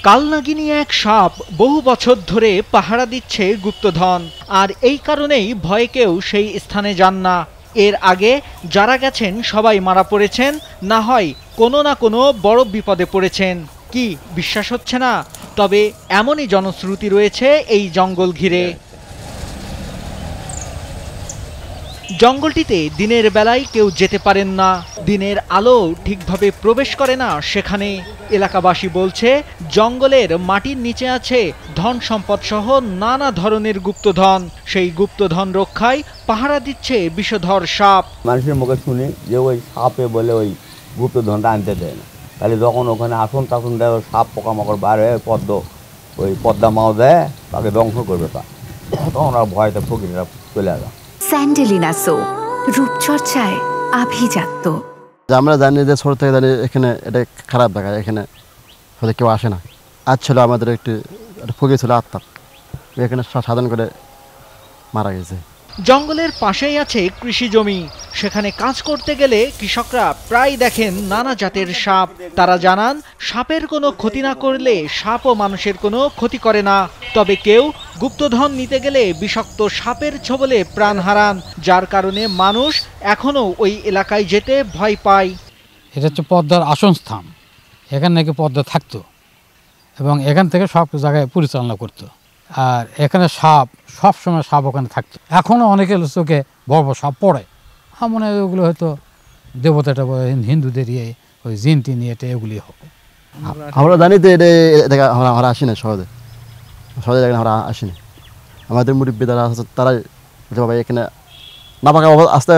কালনাগিনী এক সাপ বহু বছর ধরে পাহারা দিচ্ছে গুপ্তধন, আর এই কারণেই ভয়ে কেউ সেই স্থানে যান না। এর আগে যারা গেছেন সবাই মারা পড়েছেন, না হয় কোনো না কোনো বড় বিপদে পড়েছেন। কি বিশ্বাস হচ্ছে না? তবে এমনই জনশ্রুতি রয়েছে এই জঙ্গল ঘিরে। জঙ্গলটিতে দিনের বেলায় কেউ যেতে পারেন না, দিনের আলো ঠিকভাবে প্রবেশ করে না সেখানে। এলাকাবাসী বলছে জঙ্গলের মাটির নিচে আছে ধন সম্পদ সহ নানা ধরনের গুপ্তধন। সেই গুপ্তধন রক্ষায় পাহারা দিচ্ছে বিষধর সাপ। মানুষের মুখে শুনি যে ওই সাপে বলে ওই গুপ্তধনটা আনতে দেয় না, তাহলে যখন ওখানে আসন টাসন দেয় সাপ পোকামাকড় বার হয়ে ওই পদ্মা মাও দেয় তাকে ধ্বংস করবে, তখন ওরা ভয়তে ফকিরা চলে আসে। স্যান্ডেলিনা সো রূপচর্চায় আভিজাত্য। আমরা জানি যে ছোট থেকে জানি এখানে এটা খারাপ দেখায়, এখানে হলে কেউ আসে না। আজ ছিল আমাদের একটি ফকির ছিল আত্মা, এখানে সাধন করে মারা গেছে। জঙ্গলের পাশেই আছে কৃষি জমি, সেখানে কাজ করতে গেলে কৃষকরা প্রায় দেখেন নানা জাতের সাপ। তারা জানান সাপের কোনো ক্ষতি না করলে সাপও মানুষের কোনো ক্ষতি করে না। তবে কেউ গুপ্তধন নিতে গেলে বিষাক্ত সাপের ছোবলে প্রাণ হারান, যার কারণে মানুষ এখনো ওই এলাকায় যেতে ভয় পায়। এটা হচ্ছে পদ্মার আসন স্থান, এখানে নাকি পদ্মা থাকতো এবং এখান থেকে সব জায়গায় পরিচালনা করতো। আর এখানে সাপ সবসময় সাপ ওখানে থাকতো। এখনও অনেকের চোখে বড় বড় সাপ পড়ে। আমার মনে হয় ওগুলো হয়তো দেবতাটা হিন্দুদের ওই জিনটি নিয়ে এটা এগুলি হবে। আমরা জানি তো এটা আমরা আসি না সহজে দেখেন আমরা আসি না। আমাদের মুরব্বী যারা আছে তারাই বাবা এখানে না পাকা আস্তে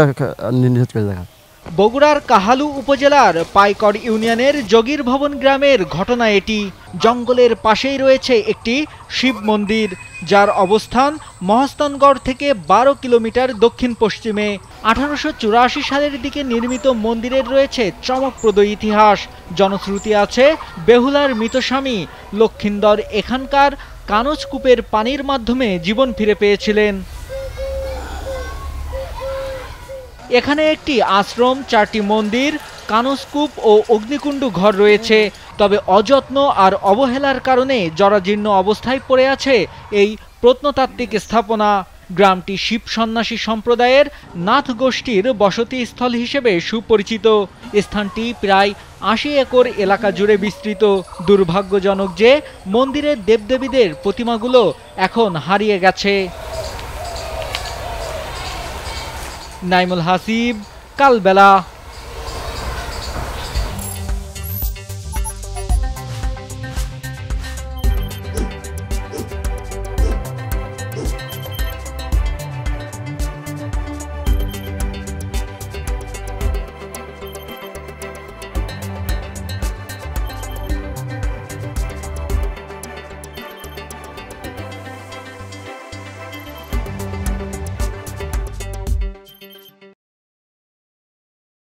নিষেধ করে দেখা। বগুড়ার কাহালু উপজেলার পাইকড় ইউনিয়নের জগির ভবন গ্রামের ঘটনা এটি। জঙ্গলের পাশেই রয়েছে একটি শিব মন্দির, যার অবস্থান মহাস্থানগড় থেকে 12 কিলোমিটার দক্ষিণ পশ্চিমে। 1884 সালের দিকে নির্মিত মন্দিরের রয়েছে চমকপ্রদ ইতিহাস। জনশ্রুতি আছে বেহুলার মৃতস্বামী লক্ষিন্দর এখানকার কানজকূপের পানির মাধ্যমে জীবন ফিরে পেয়েছিলেন। এখানে একটি আশ্রম, 4টি মন্দির, কানজকূপ ও অগ্নিকুণ্ড ঘর রয়েছে। তবে অযত্ন আর অবহেলার কারণে জরাজীর্ণ অবস্থায় পড়ে আছে এই প্রত্নতাত্ত্বিক স্থাপনা। গ্রামটি শিব সন্ন্যাসী সম্প্রদায়ের নাথ গোষ্ঠীর বসতি স্থল হিসেবে সুপরিচিত। স্থানটি প্রায় 80 একর এলাকা জুড়ে বিস্তৃত। দুর্ভাগ্যজনক যে মন্দিরের দেবদেবীদের প্রতিমাগুলো এখন হারিয়ে গেছে। নাইমুল হাসিব, কালবেলা।